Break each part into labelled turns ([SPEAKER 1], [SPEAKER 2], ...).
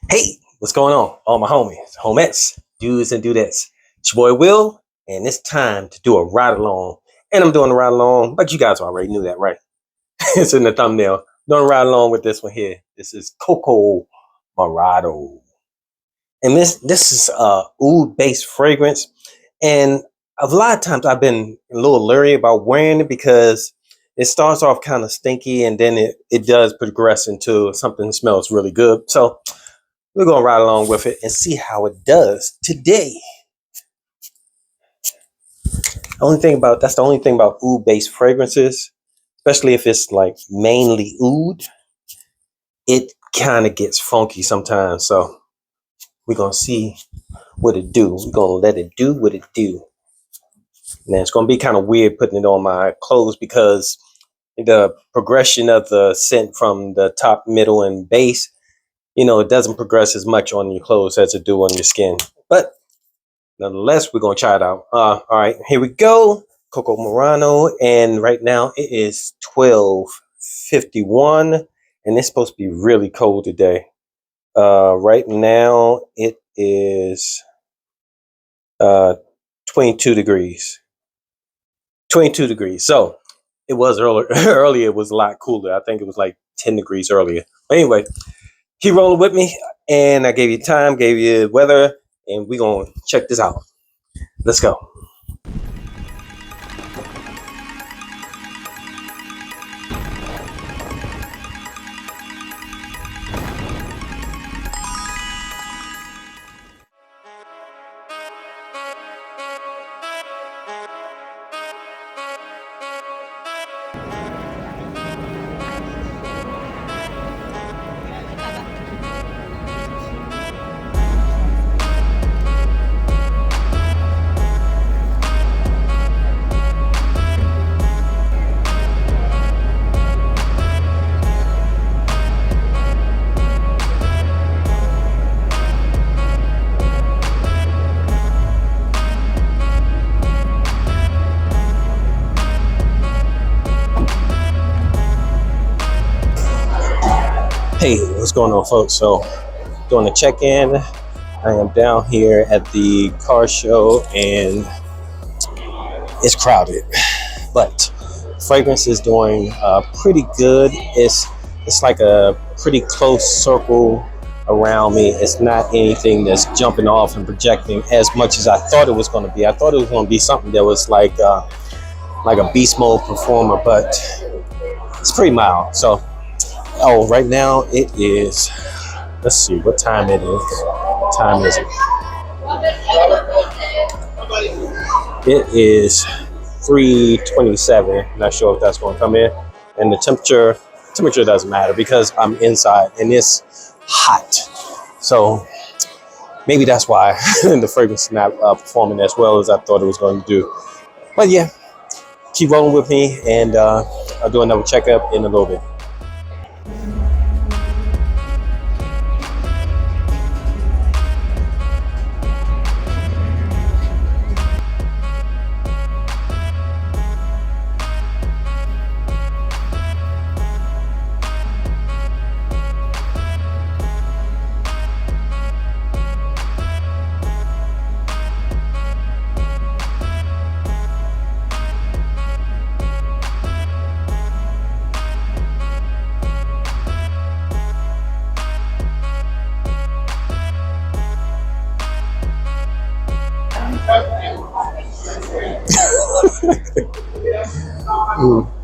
[SPEAKER 1] Hey, what's going on? All my homies, homettes, dudes and dudettes. It's your boy Will, and it's time to do a ride along. And I'm doing a ride along, but you guys already knew that, right? It's in the thumbnail. Doing a ride along with this one here. This is Cocoa Morado. And this is oud based fragrance. And a lot of times I've been a little leery about wearing it because it starts off kind of stinky and then it does progress into something that smells really good. So we're gonna ride along with it and see how it does today. That's the only thing about oud-based fragrances, especially if it's like mainly oud, it kind of gets funky sometimes. So we're gonna see what it do. We're gonna let it do what it do. Now it's gonna be kind of weird putting it on my clothes because the progression of the scent from the top, middle, and base, it doesn't progress as much on your clothes as it do on your skin. But nonetheless, we're gonna try it out. All right, here we go. Cocoa Morado, and right now it is 12:51, and it's supposed to be really cold today. Right now it is 22 degrees. 22 degrees. So it was earlier. Earlier it was a lot cooler. I think it was like 10 degrees earlier. But anyway, keep rolling with me, and I gave you time, gave you weather, and we're gonna check this out. Let's go. Hey, what's going on, folks? So, doing a check-in. I am down here at the car show, and it's crowded, but fragrance is doing pretty good. It's like a pretty close circle around me. It's not anything that's jumping off and projecting as much as I thought it was going to be. I thought it was going to be something that was like a beast mode performer, but it's pretty mild. So. Oh, right now it is, let's see what time it is. What time is it? It is 3:27. Not sure if that's going to come in. And the temperature doesn't matter because I'm inside and it's hot. So maybe that's why the fragrance is not performing as well as I thought it was going to do. But yeah, keep rolling with me, and I'll do another checkup in a little bit.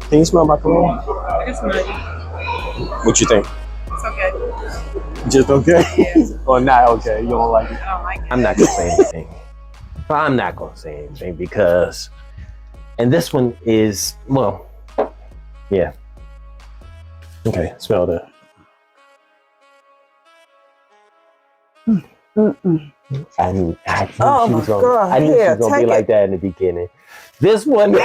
[SPEAKER 1] Can you smell my cologne?
[SPEAKER 2] It's muddy.
[SPEAKER 1] What you think?
[SPEAKER 2] It's okay.
[SPEAKER 1] Just okay?
[SPEAKER 2] Yeah.
[SPEAKER 1] Or not okay? You don't like it?
[SPEAKER 2] I don't like it.
[SPEAKER 1] I'm not gonna say anything. I'm not gonna say anything because, and this one is, well, yeah. Okay, smell that. I knew she was gonna be like that in the beginning. This one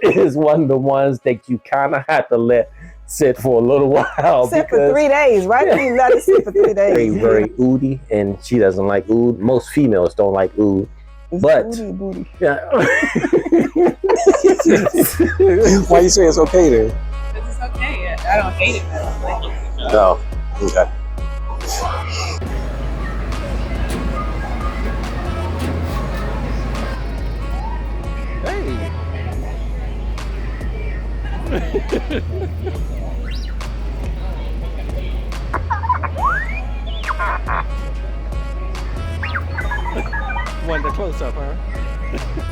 [SPEAKER 1] is one of the ones that you kind of have to let sit for a little while.
[SPEAKER 2] Sit for 3 days, right? You let it sit for 3 days.
[SPEAKER 1] Very, very oudy, and she doesn't like oud. Most females don't like oud. But
[SPEAKER 2] booty.
[SPEAKER 1] Yeah. Why you say it's okay then?
[SPEAKER 2] Because it's okay. I don't hate it. I don't like it.
[SPEAKER 1] No. Okay. wanted a close up, huh?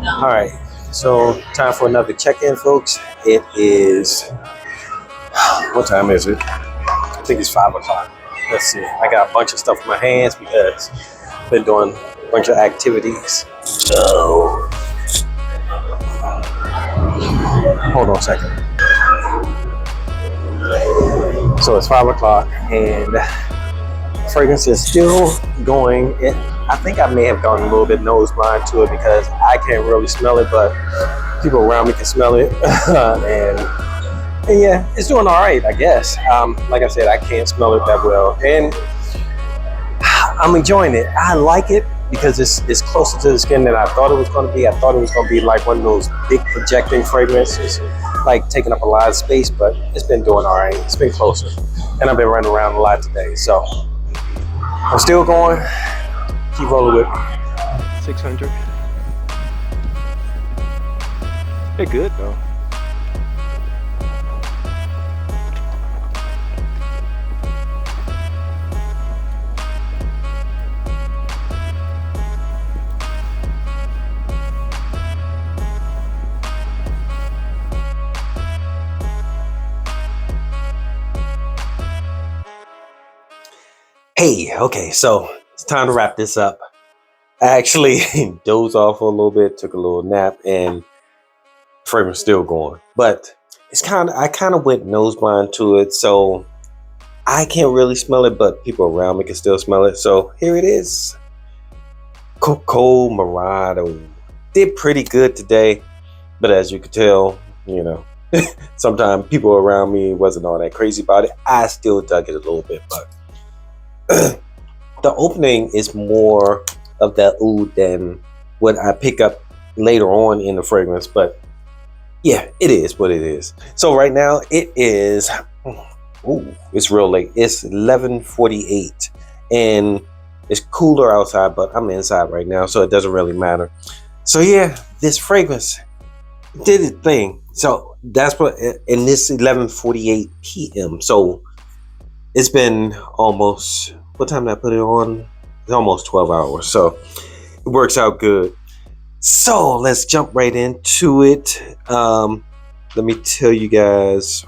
[SPEAKER 1] All right, so time for another check-in, folks. It is, what time is it? I think it's 5 o'clock. Let's see. I got a bunch of stuff in my hands because I've been doing a bunch of activities. So, hold on a second. So it's 5 o'clock and fragrance is still going. I think I may have gone a little bit nose blind to it because I can't really smell it, but people around me can smell it. and yeah, it's doing all right, I guess. Like I said, I can't smell it that well, and I'm enjoying it. I like it because it's closer to the skin than I thought it was going to be. I thought it was going to be like one of those big projecting fragrances, like taking up a lot of space, but it's been doing all right. It's been closer, and I've been running around a lot today, so I'm still going. Keep rolling with 600. They're good though. Hey, okay, so it's time to wrap this up. I actually dozed off for a little bit, took a little nap, and fragrance still going. But I kind of went nose blind to it, so I can't really smell it, but people around me can still smell it. So here it is. Cocoa Morado. Did pretty good today, but as you could tell, sometimes people around me wasn't all that crazy about it. I still dug it a little bit, but the opening is more of that oud than what I pick up later on in the fragrance, but yeah, it is what it is. So right now it is, it's real late. It's 11:48 and it's cooler outside, but I'm inside right now, so it doesn't really matter. So yeah, this fragrance did its thing. So that's what, and this 11:48 p.m. So it's been almost, what time did I put it on? It's almost 12 hours. So it works out good. So let's jump right into it. Let me tell you guys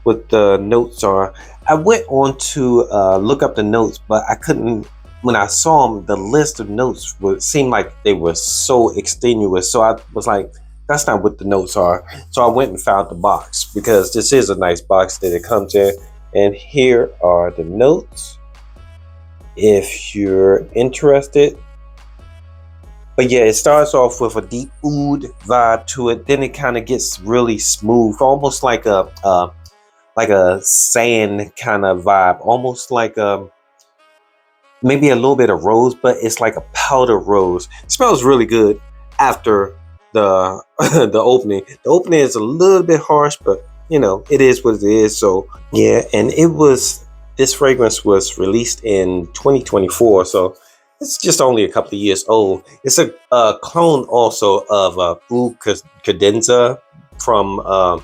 [SPEAKER 1] what the notes are. I went on to look up the notes, but I couldn't, when I saw them, the list of notes seemed like they were so extenuous. So I was like, that's not what the notes are. So I went and found the box because this is a nice box that it comes in. And here are the notes if you're interested. But yeah, it starts off with a deep oud vibe to it. Then it kind of gets really smooth, almost like a sand kind of vibe, almost like maybe a little bit of rose, but it's like a powder rose. It smells really good after the the opening. The opening is a little bit harsh, but it is what it is. So yeah, and it was This fragrance was released in 2024, so it's just only a couple of years old. It's a clone also of Oud Cadenza from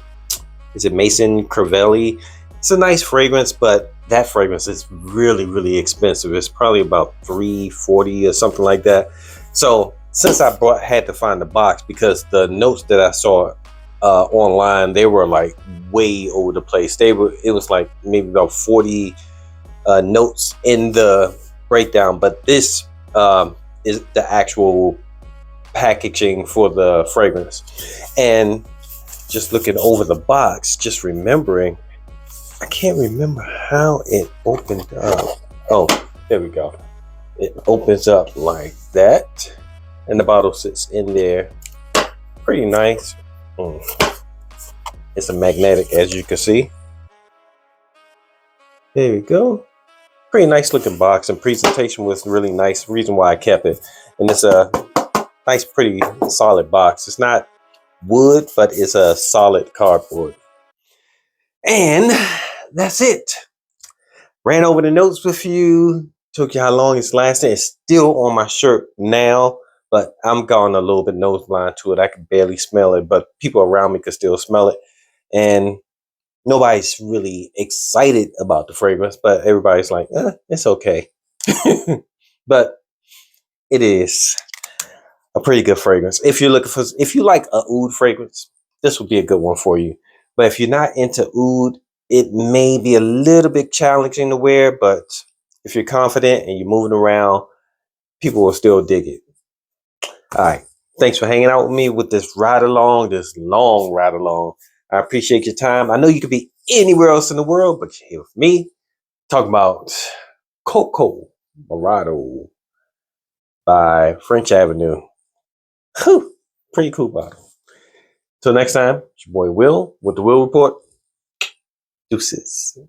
[SPEAKER 1] is it Mason Crivelli. It's a nice fragrance, but that fragrance is really, really expensive. It's probably about $340 or something like that. So since I had to find the box, because the notes that I saw online, they were like way over the place. It was like maybe about 40 notes in the breakdown, but this is the actual packaging for the fragrance. And just looking over the box, just remembering, I can't remember how it opened up. Oh, there we go. It opens up like that, and the bottle sits in there. Pretty nice. It's a magnetic, as you can see. There we go. Pretty nice looking box, and presentation was really nice. Reason why I kept it. And it's a nice, pretty solid box. It's not wood, but it's a solid cardboard. And that's it. Ran over the notes with you. Took you how long it's lasting. It's still on my shirt now, but I'm going a little bit nose blind to it. I can barely smell it, but people around me could still smell it. And nobody's really excited about the fragrance, but everybody's like, it's okay. But it is a pretty good fragrance. If you like a oud fragrance, this would be a good one for you. But if you're not into oud, it may be a little bit challenging to wear, but if you're confident and you're moving around, people will still dig it. All right. Thanks for hanging out with me with this ride along, this long ride along. I appreciate your time. I know you could be anywhere else in the world, but you're here with me talking about Cocoa Morado by French Avenue. Whew, pretty cool bottle. Till next time, it's your boy Will with the Will Report. Deuces.